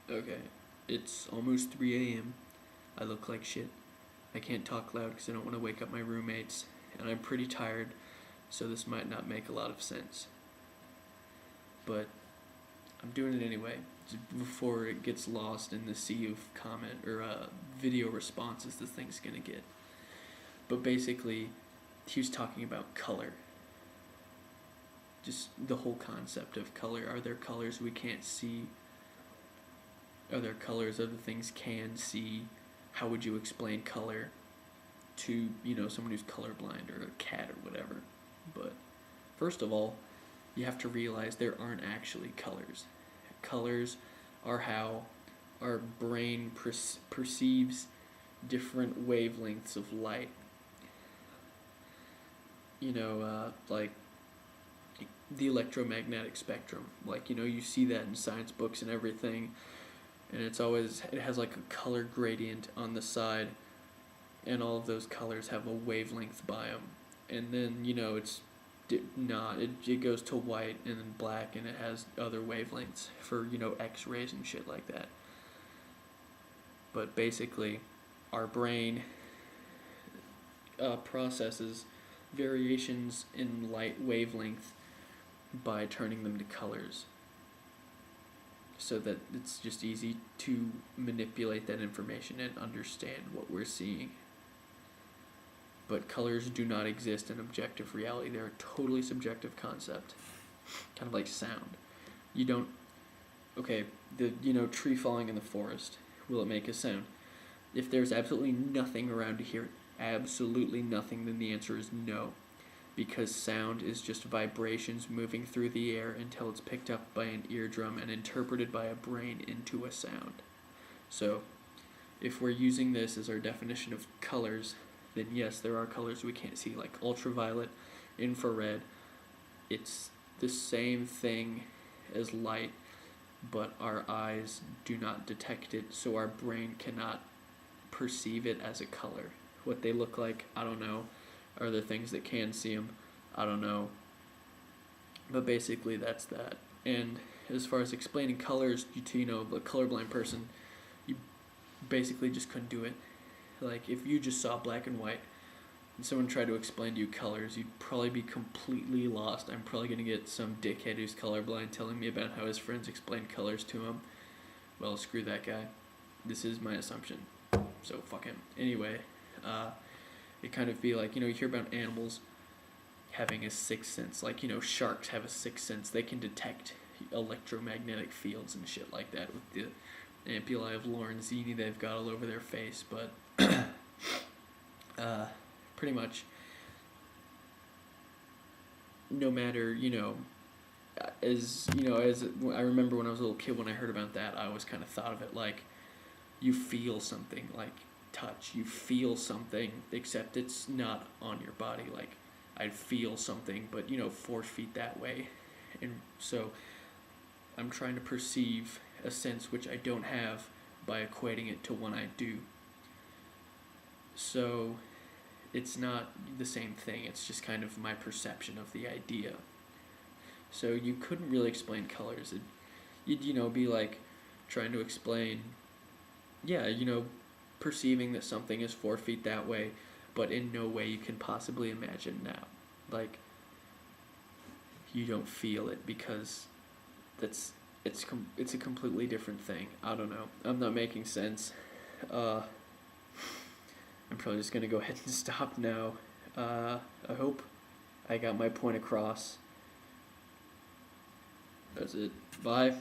Okay, it's almost 3 a.m. I look like shit. I can't talk loud because I don't want to wake up my roommates, and I'm pretty tired, so this might not make a lot of sense. But I'm doing it anyway, before it gets lost in the sea of comment or video responses this thing's gonna get. But basically, he was talking about color. Just the whole concept of color. Are there colors we can't see? Are there colors other things can see? How would you explain color to, someone who's colorblind or a cat or whatever? But first of all, you have to realize there aren't actually colors. Colors are how our brain perceives different wavelengths of light. Like the electromagnetic spectrum. Like, you see that in science books and everything. And it has like a color gradient on the side, and all of those colors have a wavelength by them. And then, it goes to white and then black, and it has other wavelengths for, X-rays and shit like that. But basically, our brain processes variations in light wavelength by turning them to colors, so that it's just easy to manipulate that information and understand what we're seeing. But colors do not exist in objective reality. They're a totally subjective concept. Kind of like sound. The tree falling in the forest, will it make a sound? If there's absolutely nothing around to hear it, absolutely nothing, then the answer is no. Because sound is just vibrations moving through the air until it's picked up by an eardrum and interpreted by a brain into a sound. So, if we're using this as our definition of colors, then yes, there are colors we can't see, like ultraviolet, infrared. It's the same thing as light, but our eyes do not detect it, so our brain cannot perceive it as a color. What they look like, I don't know. Are there things that can see them? I don't know. But basically, that's that. And as far as explaining colors to, a colorblind person, you basically just couldn't do it. Like, if you just saw black and white and someone tried to explain to you colors, you'd probably be completely lost. I'm probably going to get some dickhead who's colorblind telling me about how his friends explain colors to him. Well, screw that guy. This is my assumption. So, fuck him. Anyway, it kind of be like, you hear about animals having a sixth sense. Like, sharks have a sixth sense. They can detect electromagnetic fields and shit like that with the ampullae of Lorenzini they've got all over their face. But pretty much, no matter, as I remember when I was a little kid, when I heard about that, I always kind of thought of it like you feel something, like touch. You feel something, except it's not on your body. Like, I'd feel something, but 4 feet that way. And so I'm trying to perceive a sense which I don't have by equating it to one I do. So it's not the same thing. It's just kind of my perception of the idea. So you couldn't really explain colors. You'd be like trying to explain, perceiving that something is 4 feet that way, but in no way you can possibly imagine now. Like, you don't feel it because it's a completely different thing. I don't know. I'm not making sense. I'm probably just gonna go ahead and stop now. I hope I got my point across. That's it. Bye.